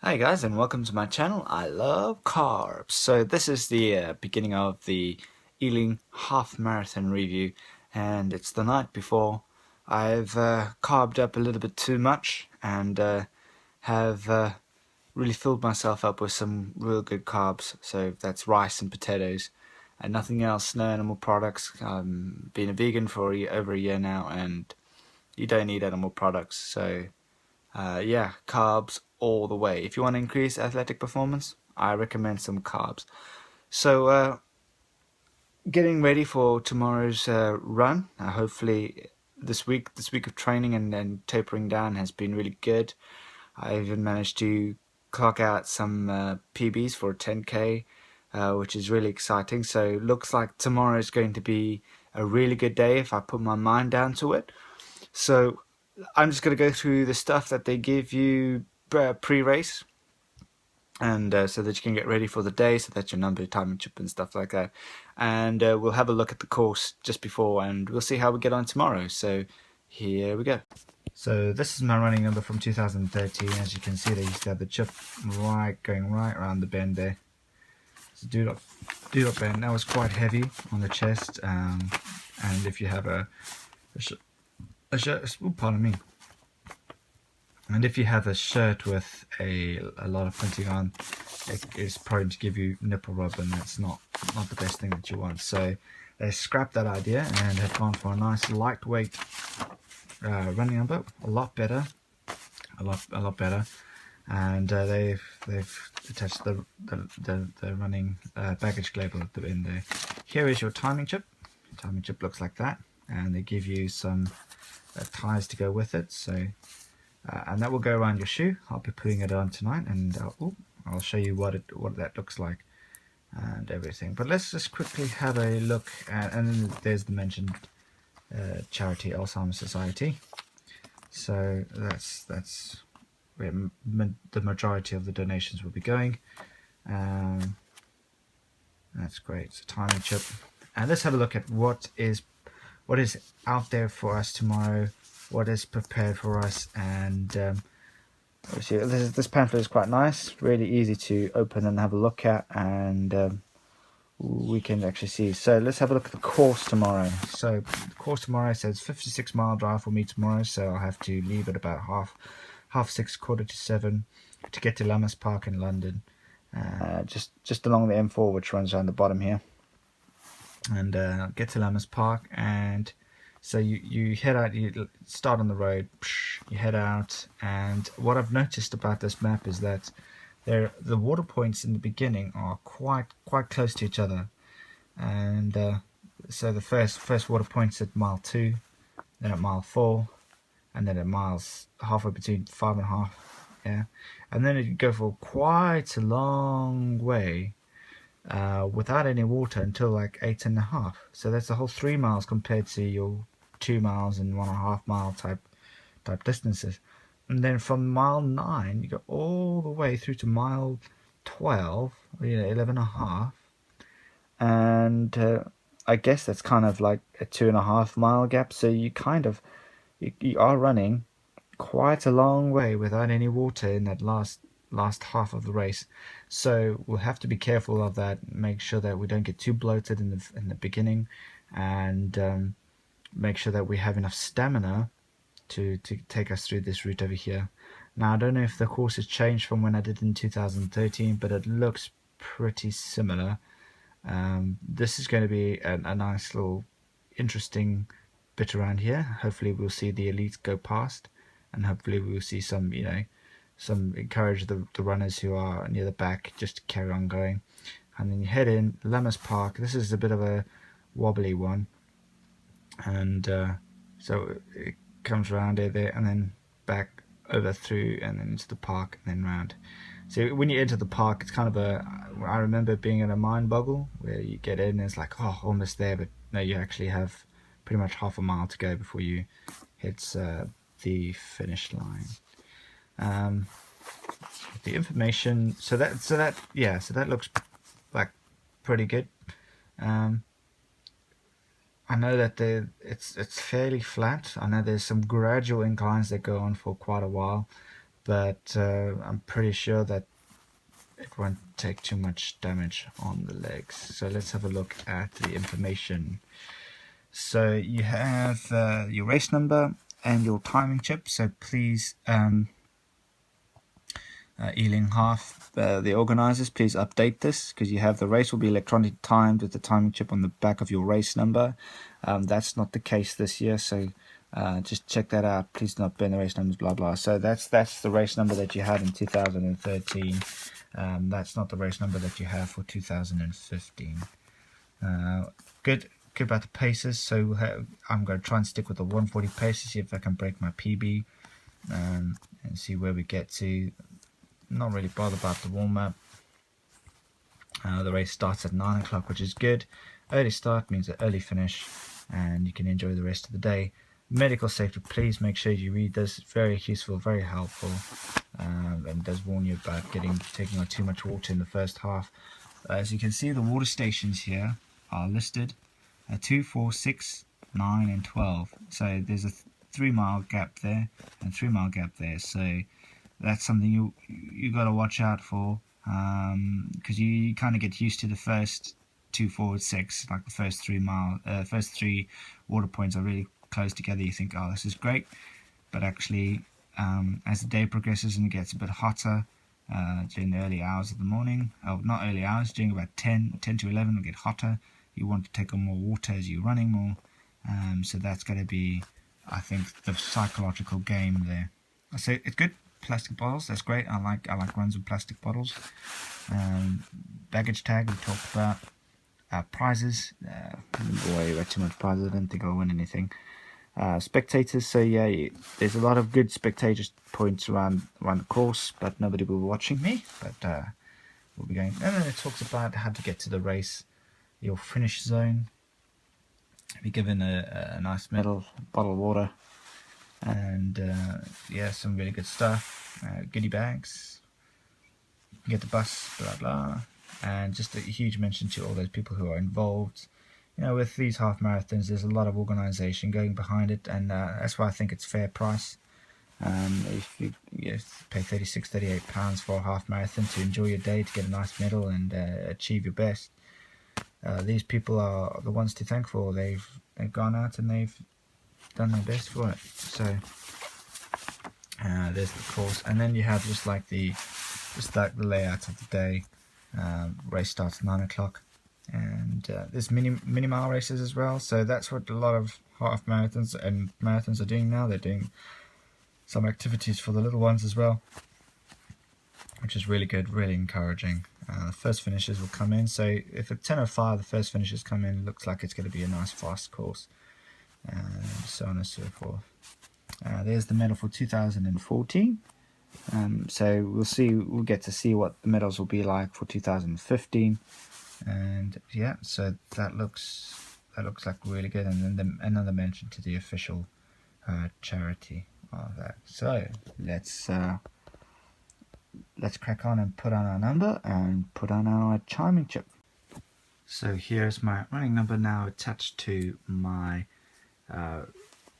Hi guys, and welcome to my channel. I love carbs. So this is the beginning of the Ealing Half Marathon review, and it's the night before. I've carved up a little bit too much and have really filled myself up with some real good carbs. So that's rice and potatoes and nothing else, no animal products. Been a vegan for over a year now, and you don't eat animal products. So yeah, carbs all the way. If you want to increase athletic performance, I recommend some carbs. So, getting ready for tomorrow's run. Hopefully, this week of training and then tapering down has been really good. I even managed to clock out some PBs for a 10K, which is really exciting. So, looks like tomorrow is going to be a really good day if I put my mind down to it. So I'm just going to go through the stuff that they give you pre-race, and so that you can get ready for the day, so that your number, timing chip, and stuff like that. And we'll have a look at the course just before, and we'll see how we get on tomorrow. So here we go. So this is my running number from 2013. As you can see, they used to have the chip going right around the bend there. So do not bend. That was quite heavy on the chest, and if you have a shirt, pardon me. And if you have a shirt with a lot of printing on, it is prone to give you nipple rub, and that's not the best thing that you want. So they scrapped that idea and have gone for a nice lightweight running number, a lot better, a lot better. And they've attached the running baggage label at the end there. Here is your timing chip. Your timing chip looks like that, and they give you some ties to go with it. So. And that will go around your shoe. I'll be putting it on tonight, and I'll show you what that looks like and everything. But let's just quickly have a look at, and then there's the mentioned charity, Alzheimer's Society. So that's where the majority of the donations will be going. That's great. So timing chip, and let's have a look at what is out there for us tomorrow. What is prepared for us, and obviously this pamphlet is quite nice, really easy to open and have a look at, and we can actually see. So let's have a look at the course tomorrow. So the course tomorrow says 56-mile drive for me tomorrow, so I'll have to leave at about half 6, quarter to 7 to get to Lammas Park in London, just along the M4, which runs around the bottom here, and get to Lammas Park. And so you head out, you start on the road, you head out, and what I've noticed about this map is that the water points in the beginning are quite close to each other. And so the first water point's at mile 2, then at mile 4, and then at miles halfway between 5.5, yeah, and then you go for quite a long way without any water until like 8.5. So that's a whole 3 miles compared to your 2 miles and 1.5 mile type distances. And then from mile 9 you go all the way through to mile 12, 11.5, and I guess that's kind of like a 2.5 mile gap. So you you are running quite a long way without any water in that last half of the race. So we'll have to be careful of that, make sure that we don't get too bloated in the beginning, and make sure that we have enough stamina to take us through this route over here. Now I don't know if the course has changed from when I did in 2013, but it looks pretty similar. This is going to be a nice little interesting bit around here. Hopefully we'll see the elites go past, and hopefully we'll see some encourage the runners who are near the back just to carry on going. And then you head in Lammas Park. This is a bit of a wobbly one, and so it comes around there and then back over through and then into the park and then round. So when you enter the park, it's kind of I remember being in a mind boggle where you get in and it's like, oh, almost there, but no, you actually have pretty much half a mile to go before you hit the finish line. The information, so that looks like pretty good. I know that it's fairly flat. I know there's some gradual inclines that go on for quite a while, but I'm pretty sure that it won't take too much damage on the legs. So let's have a look at the information. So you have your race number and your timing chip, so please Ealing Half, the organisers, please update this, because you have the race will be electronically timed with the timing chip on the back of your race number. That's not the case this year, so just check that out. Please do not burn the race numbers, blah blah. So that's the race number that you had in 2013. That's not the race number that you have for 2015. Good about the paces. So I'm going to try and stick with the 140 paces, see if I can break my PB, and see where we get to. Not really bothered about the warm-up. The race starts at 9 o'clock, which is good. Early start means an early finish, and you can enjoy the rest of the day. Medical safety, please make sure you read this. It's very useful, very helpful, and does warn you about taking on too much water in the first half. As you can see, the water stations here are listed 2, 4, 6, 9 and 12. So there's a 3-mile gap there and 3-mile gap there. So that's something you got to watch out for, because you kind of get used to the first 2, 4, 6, like the first 3 water points are really close together. You think, oh, this is great, but actually as the day progresses and it gets a bit hotter during the early hours of the morning, not early hours, during about 10 to 11 it'll get hotter. You want to take on more water as you're running more, so that's going to be, I think, the psychological game there. So it's good. Plastic bottles, that's great. I like runs with plastic bottles. Baggage tag we talked about. Prizes. Boy, about too much prizes. I don't think I'll win anything. Spectators. So yeah, there's a lot of good spectator points around the course, but nobody will be watching me. But we'll be going. And then it talks about how to get to the race. Your finish zone. Be given a nice medal, bottle of water. And yeah, some really good stuff. Goodie bags, get the bus, blah blah, and just a huge mention to all those people who are involved. You know, with these half marathons, there's a lot of organisation going behind it, and that's why I think it's fair price. If you pay £36-38 for a half marathon to enjoy your day, to get a nice medal and achieve your best, these people are the ones to thank for. They've gone out and they've done their best for it. So there's the course, and then you have just like the layout of the day. Race starts at 9 o'clock, and there's mini mile races as well. So that's what a lot of half marathons and marathons are doing now. They're doing some activities for the little ones as well, which is really good, really encouraging. The first finishes will come in. So if at 10:05 the first finishes come in, it looks like it's going to be a nice fast course. And so on and so forth. There's the medal for 2014. So we'll get to see what the medals will be like for 2015. And yeah, so that looks like really good. And then another mention to the official charity of that. So let's crack on and put on our number and put on our timing chip. So here's my running number now attached to my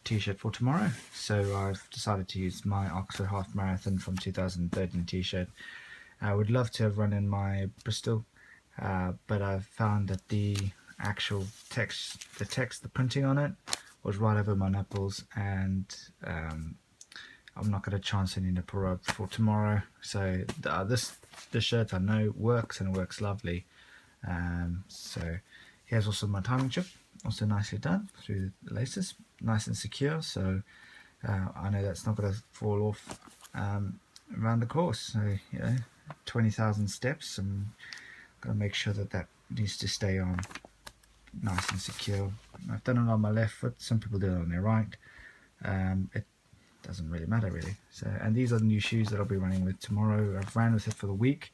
t-shirt for tomorrow. So I've decided to use my Oxford Half Marathon from 2013 t-shirt. I would love to have run in my Bristol, but I've found that the actual text, the printing on it was right over my nipples, and I'm not going to chance any nipple rope for tomorrow. So this shirt I know works, and it works lovely. So here's also my timing chip, also nicely done through the laces, nice and secure. So I know that's not going to fall off around the course. So 20,000 steps, and got to make sure that needs to stay on nice and secure. I've done it on my left foot. Some people do it on their right. It doesn't really matter really. So, and these are the new shoes that I'll be running with tomorrow. I've ran with it for the week.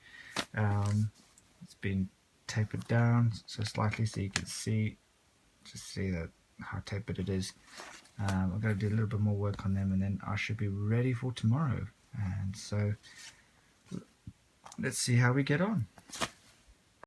It's been tapered down so slightly, so you can see that how tapered it is. I'm going to do a little bit more work on them, and then I should be ready for tomorrow. And so let's see how we get on.